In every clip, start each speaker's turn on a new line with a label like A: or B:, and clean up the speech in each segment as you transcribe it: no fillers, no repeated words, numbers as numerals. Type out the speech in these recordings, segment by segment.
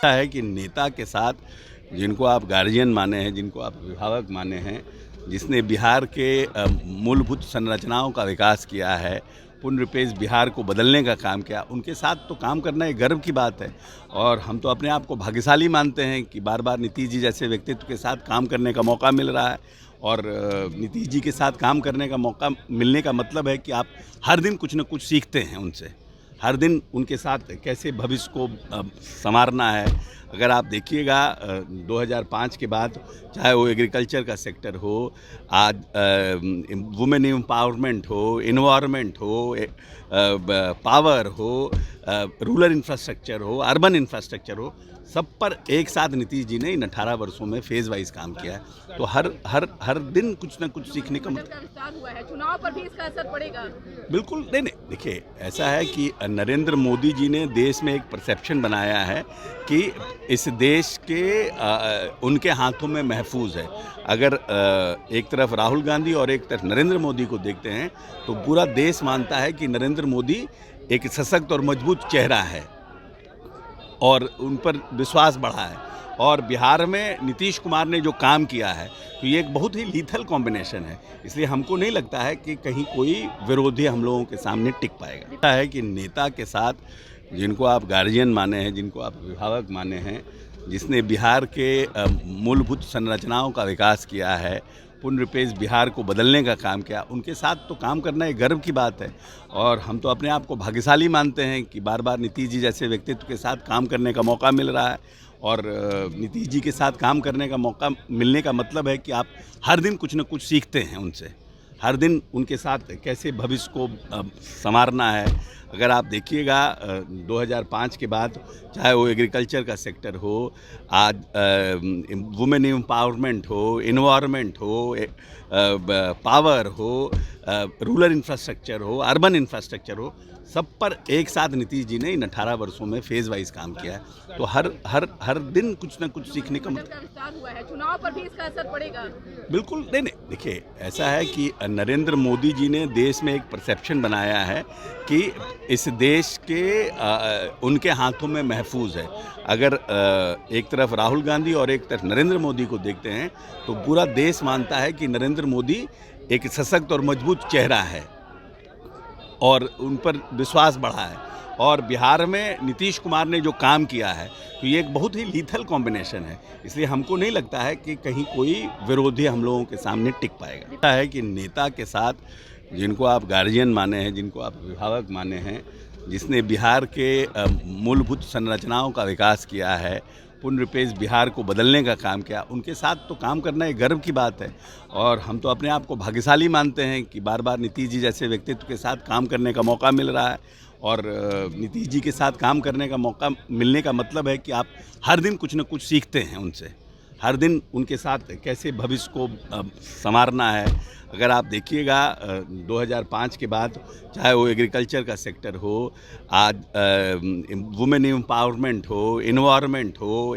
A: है कि नेता के साथ जिनको आप गार्जियन माने हैं, जिनको आप अभिभावक माने हैं, जिसने बिहार के मूलभूत संरचनाओं का विकास किया है, पूर्ण रूपेश बिहार को बदलने का काम किया, उनके साथ तो काम करना एक गर्व की बात है। और हम तो अपने आप को भाग्यशाली मानते हैं कि बार बार नीतीश जी जैसे व्यक्तित्व के साथ काम करने का मौका मिल रहा है। और नीतीश जी के साथ काम करने का मौका मिलने का मतलब है कि आप हर दिन कुछ न कुछ सीखते हैं उनसे, हर दिन उनके साथ कैसे भविष्य को संवारना है। अगर आप देखिएगा 2005 के बाद, चाहे वो एग्रीकल्चर का सेक्टर हो, आज वुमेन एम्पावरमेंट हो, इन्वायरमेंट हो, पावर हो, रूरल इंफ्रास्ट्रक्चर हो, अर्बन इंफ्रास्ट्रक्चर हो, सब पर एक साथ नीतीश जी ने इन 18 वर्षों में फेज वाइज काम किया है। तो हर दिन कुछ ना कुछ सीखने का
B: विस्तार हुआ है, चुनाव पर भी इसका असर पड़ेगा।
A: बिल्कुल नहीं, देखिए ऐसा है कि नरेंद्र मोदी जी ने देश में एक परसेप्शन बनाया है कि इस देश के उनके हाथों में महफूज है। अगर एक तरफ राहुल गांधी और एक तरफ नरेंद्र मोदी को देखते हैं तो पूरा देश मानता है कि नरेंद्र मोदी एक सशक्त और मजबूत चेहरा है और उन पर विश्वास बढ़ा है। और बिहार में नीतीश कुमार ने जो काम किया है तो ये एक बहुत ही लीथल कॉम्बिनेशन है, इसलिए हमको नहीं लगता है कि कहीं कोई विरोधी हम लोगों के सामने टिक पाएगा। है कि नेता के साथ जिनको आप गार्जियन माने हैं, जिनको आप अभिभावक माने हैं, जिसने बिहार के मूलभूत संरचनाओं का विकास किया है, पूर्ण रूपेश बिहार को बदलने का काम किया, उनके साथ तो काम करना एक गर्व की बात है। और हम तो अपने आप को भाग्यशाली मानते हैं कि बार बार नीतीश जी जैसे व्यक्तित्व के साथ काम करने का मौका मिल रहा है। और नीतीश जी के साथ काम करने का मौका मिलने का मतलब है कि आप हर दिन कुछ न कुछ सीखते हैं उनसे, हर दिन उनके साथ कैसे भविष्य को संवारना है। अगर आप देखिएगा 2005 के बाद, चाहे वो एग्रीकल्चर का सेक्टर हो, आज वुमेन एम्पावरमेंट हो, इन्वायरमेंट हो, पावर हो, रूरल इंफ्रास्ट्रक्चर हो, अर्बन इंफ्रास्ट्रक्चर हो, सब पर एक साथ नीतीश जी ने इन 18 वर्षों में फेज वाइज काम किया है। तो हर दिन कुछ ना कुछ सीखने का
B: विस्तार हुआ है, चुनाव पर भी इसका असर पड़ेगा।
A: बिल्कुल नहीं, देखिए ऐसा है कि नरेंद्र मोदी जी ने देश में एक परसेप्शन बनाया है कि इस देश के उनके हाथों में महफूज है। अगर एक तरफ राहुल गांधी और एक तरफ नरेंद्र मोदी को देखते हैं तो पूरा देश मानता है कि नरेंद्र मोदी एक सशक्त और मजबूत चेहरा है और उन पर विश्वास बढ़ा है। और बिहार में नीतीश कुमार ने जो काम किया है तो ये एक बहुत ही लीथल कॉम्बिनेशन है, इसलिए हमको नहीं लगता है कि कहीं कोई विरोधी हम लोगों के सामने टिक पाएगा। है कि नेता के साथ जिनको आप गार्जियन माने हैं, जिनको आप अभिभावक माने हैं, जिसने बिहार के मूलभूत संरचनाओं का विकास किया है, पूर्ण रूपेश बिहार को बदलने का काम किया, उनके साथ तो काम करना एक गर्व की बात है। और हम तो अपने आप को भाग्यशाली मानते हैं कि बार बार नीतीश जी जैसे व्यक्तित्व के साथ काम करने का मौका मिल रहा है। और नीतीश जी के साथ काम करने का मौका मिलने का मतलब है कि आप हर दिन कुछ न कुछ सीखते हैं उनसे, हर दिन उनके साथ कैसे भविष्य को संवारना है। अगर आप देखिएगा 2005 के बाद, चाहे वो एग्रीकल्चर का सेक्टर हो, आज वुमेन एम्पावरमेंट हो, इन्वायरमेंट हो,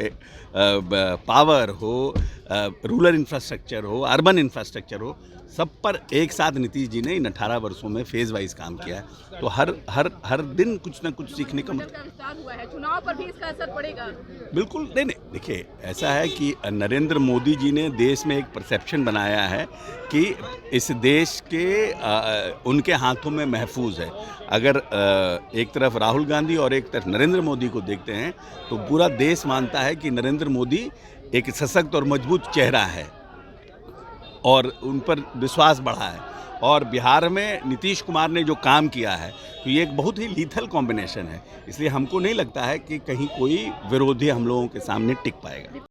A: पावर हो, रूरल इंफ्रास्ट्रक्चर हो, अर्बन इंफ्रास्ट्रक्चर हो, सब पर एक साथ नीतीश जी ने इन 18 वर्षों में फेज वाइज काम किया है। तो हर दिन कुछ ना कुछ सीखने का
B: विस्तार हुआ है, चुनाव पर भी इसका असर पड़ेगा।
A: बिल्कुल नहीं, देखिए ऐसा है कि नरेंद्र मोदी जी ने देश में एक परसेप्शन बनाया है कि इस देश के उनके हाथों में महफूज है। अगर एक तरफ राहुल गांधी और एक तरफ नरेंद्र मोदी को देखते हैं तो पूरा देश मानता है कि नरेंद्र मोदी एक सशक्त और मजबूत चेहरा है और उन पर विश्वास बढ़ा है। और बिहार में नीतीश कुमार ने जो काम किया है तो ये एक बहुत ही लीथल कॉम्बिनेशन है, इसलिए हमको नहीं लगता है कि कहीं कोई विरोधी हम लोगों के सामने टिक पाएगा।